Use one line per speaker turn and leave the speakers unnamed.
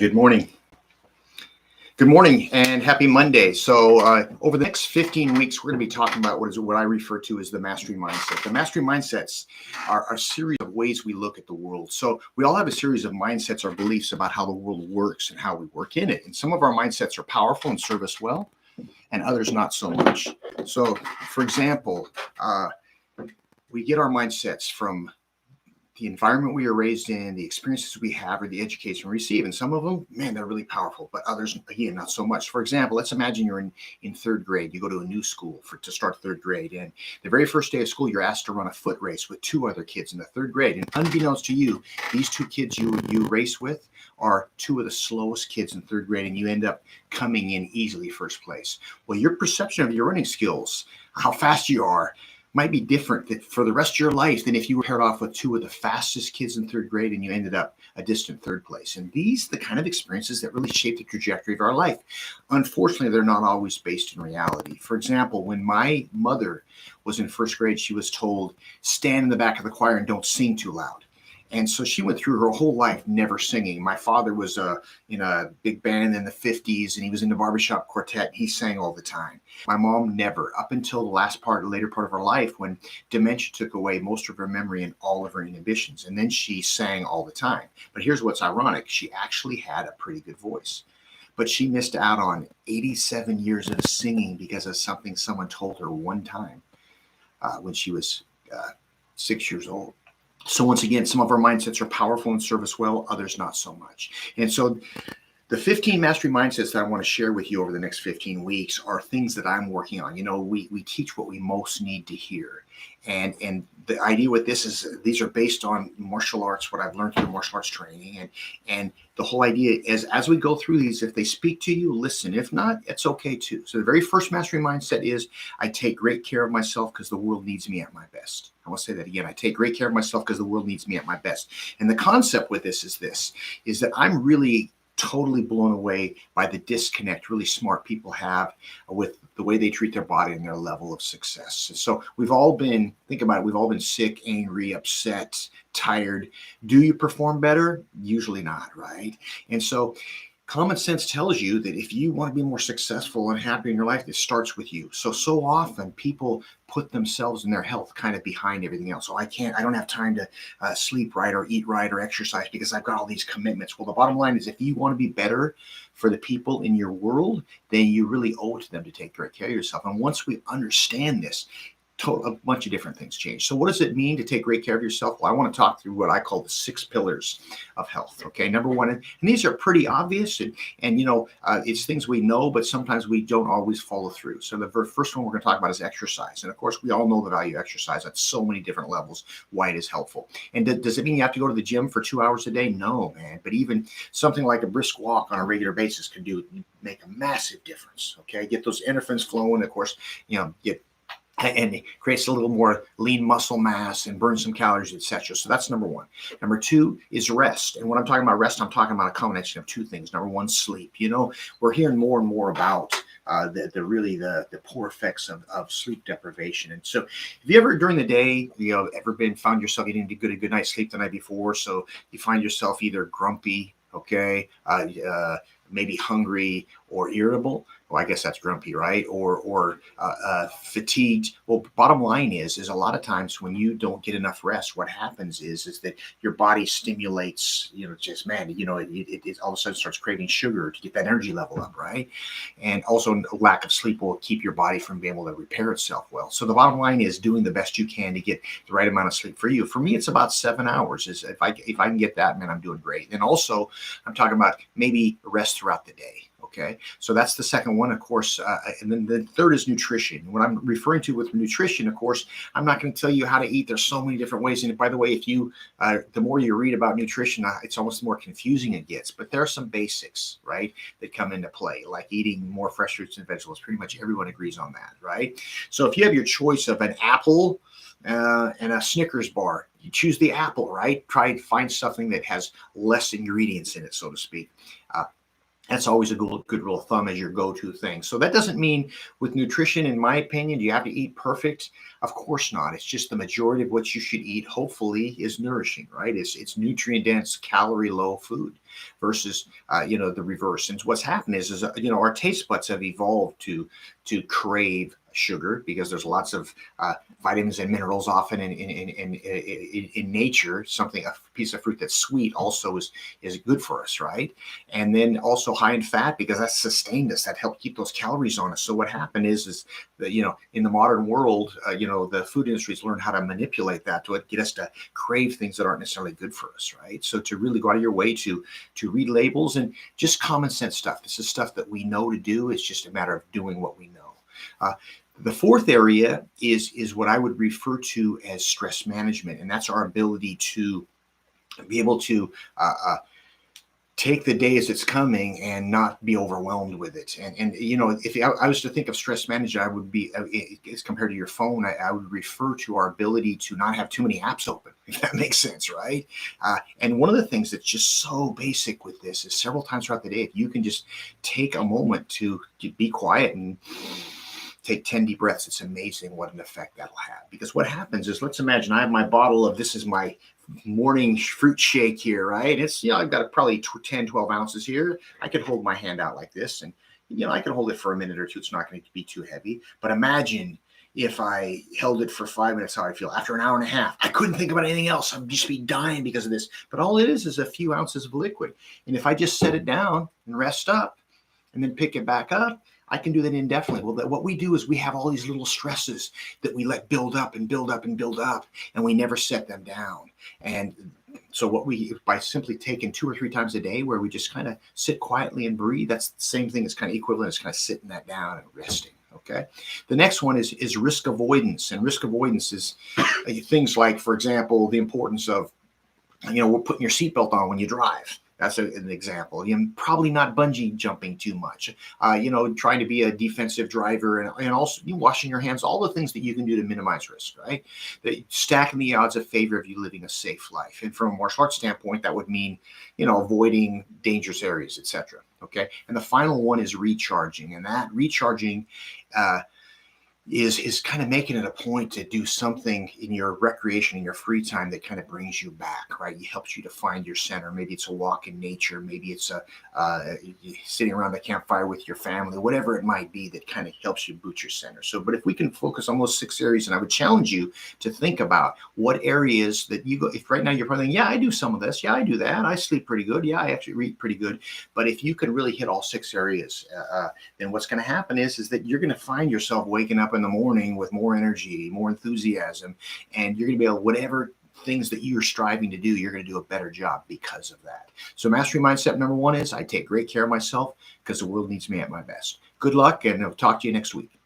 Good morning. Good morning and happy Monday. So over the next 15 weeks, we're going to be talking about what I refer to as the mastery mindset. The mastery mindsets are a series of ways we look at the world. So we all have a series of mindsets or beliefs about how the world works and how we work in it. And some of our mindsets are powerful and serve us well, and others not so much. So, for example, we get our mindsets from the environment we are raised in, the experiences we have, or the education we receive. And some of them, man, they're really powerful, but others, again, not so much. For example, let's imagine you're in third grade. You go to a new school to start third grade. And the very first day of school, you're asked to run a foot race with two other kids in the third grade. And unbeknownst to you, these two kids you race with are two of the slowest kids in third grade, and you end up coming in easily first place. Well, your perception of your running skills, how fast you are, might be different for the rest of your life than if you were paired off with two of the fastest kids in third grade and you ended up a distant third place. And these are the kind of experiences that really shape the trajectory of our life. Unfortunately, they're not always based in reality. For example, when my mother was in first grade, she was told, stand in the back of the choir and don't sing too loud. And so she went through her whole life never singing. My father was in a big band in the 50s, and he was in the barbershop quartet. And he sang all the time. My mom never, up until the later part of her life, when dementia took away most of her memory and all of her inhibitions. And then she sang all the time. But here's what's ironic. She actually had a pretty good voice. But she missed out on 87 years of singing because of something someone told her one time when she was 6 years old. So once again, some of our mindsets are powerful and serve us well, others not so much. And so the 15 mastery mindsets that I want to share with you over the next 15 weeks are things that I'm working on. You know, we teach what we most need to hear. And the idea with this is these are based on martial arts, what I've learned through martial arts training. And the whole idea is as we go through these, if they speak to you, listen. If not, it's okay too. So the very first mastery mindset is I take great care of myself because the world needs me at my best. I want to say that again. I take great care of myself because the world needs me at my best. And the concept with this is that I'm really totally blown away by the disconnect really smart people have with the way they treat their body and their level of success. So we've all been, think about it, we've all been sick, angry, upset, tired. Do you perform better? Usually not, right? And so common sense tells you that if you want to be more successful and happy in your life, it starts with you. So often people put themselves and their health kind of behind everything else. So I don't have time to sleep right or eat right or exercise because I've got all these commitments. Well, the bottom line is if you want to be better for the people in your world, then you really owe it to them to take great care of yourself. And once we understand this, a bunch of different things change. So what does it mean to take great care of yourself? Well, I want to talk through what I call the 6 pillars of health. Okay, number one, and these are pretty obvious, and you know, it's things we know, but sometimes we don't always follow through. So the first one we're going to talk about is exercise, and of course, we all know the value of exercise at so many different levels. Why it is helpful, and does it mean you have to go to the gym for 2 hours a day? No, man. But even something like a brisk walk on a regular basis can make a massive difference. Okay, get those endorphins flowing. Of course, you know, and it creates a little more lean muscle mass and burns some calories, etc. So that's number one. Number two is rest. And when I'm talking about rest, I'm talking about a combination of two things. Number one, sleep. You know, we're hearing more and more about the poor effects of sleep deprivation. And so have you ever during the day, you know, found yourself getting a good night's sleep the night before? So you find yourself either grumpy, okay, maybe hungry or irritable. Well, I guess that's grumpy, right? Or fatigued. Well, bottom line is a lot of times when you don't get enough rest, what happens is that your body stimulates, you know, just, man, you know, it all of a sudden starts craving sugar to get that energy level up, right? And also lack of sleep will keep your body from being able to repair itself well. So the bottom line is doing the best you can to get the right amount of sleep for you. For me, it's about 7 hours. If I can get that, man, I'm doing great. And also I'm talking about maybe rest throughout the day. Okay, so that's the second one, of course. And then the third is nutrition. What I'm referring to with nutrition, of course, I'm not going to tell you how to eat. There's so many different ways. And by the way, if you, the more you read about nutrition, it's almost the more confusing it gets. But there are some basics, right, that come into play, like eating more fresh fruits and vegetables. Pretty much everyone agrees on that, right? So if you have your choice of an apple and a Snickers bar, you choose the apple, right? Try and find something that has less ingredients in it, so to speak. That's always a good rule of thumb as your go-to thing. So that doesn't mean with nutrition, in my opinion, you have to eat perfect. Of course not. It's just the majority of what you should eat, hopefully, is nourishing, right? It's nutrient dense, calorie low food versus the reverse. And what's happened is our taste buds have evolved to crave sugar because there's lots of vitamins and minerals often in nature. Something, a piece of fruit that's sweet also is good for us, right? And then also high in fat because that sustained us, that helped keep those calories on us. So what happened is that in the modern world, the food industry's learned how to manipulate that to get us to crave things that aren't necessarily good for us, right? So to really go out of your way to read labels and just common sense stuff. This is stuff that we know to do. It's just a matter of doing what we know. The fourth area is what I would refer to as stress management, and that's our ability to be able to take the day as it's coming and not be overwhelmed with it. And if I was to think of stress management, I would be, as compared to your phone, I would refer to our ability to not have too many apps open, if that makes sense, right? And one of the things that's just so basic with this is several times throughout the day, if you can just take a moment to be quiet and take 10 deep breaths, it's amazing what an effect that'll have. Because what happens is, let's imagine I have my bottle of, this is my morning fruit shake here, right? It's, I've got probably 10, 12 ounces here. I could hold my hand out like this and, I can hold it for a minute or two. It's not going to be too heavy. But imagine if I held it for 5 minutes, how I feel. After an hour and a half, I couldn't think about anything else. I'd just be dying because of this. But all it is a few ounces of liquid. And if I just set it down and rest up and then pick it back up, I can do that indefinitely. Well, what we do is we have all these little stresses that we let build up and build up and build up, and we never set them down. And so by simply taking 2 or 3 times a day where we just kind of sit quietly and breathe, that's the same thing. It's kind of equivalent. It's kind of sitting that down and resting. Okay. The next one is risk avoidance. And risk avoidance is things like, for example, the importance of, putting your seatbelt on when you drive. That's an example. You're probably not bungee jumping too much, trying to be a defensive driver and also washing your hands, all the things that you can do to minimize risk, right? Stacking the odds in favor of you living a safe life. And from a martial arts standpoint, that would mean, avoiding dangerous areas, etc. Okay. And the final one is recharging. And that recharging, is kind of making it a point to do something in your recreation, in your free time that kind of brings you back, right? It helps you to find your center. Maybe it's a walk in nature. Maybe it's sitting around the campfire with your family, whatever it might be that kind of helps you boot your center. So, but if we can focus on those 6 areas, and I would challenge you to think about what areas that you go, if right now you're probably thinking, yeah, I do some of this. Yeah, I do that. I sleep pretty good. Yeah, I actually read pretty good. But if you can really hit all 6 areas, then what's going to happen is that you're going to find yourself waking up in the morning with more energy, more enthusiasm, and you're going to be able, whatever things that you're striving to do, you're going to do a better job because of that. So mastery mindset number 1 is I take great care of myself because the world needs me at my best. Good luck, and I'll talk to you next week.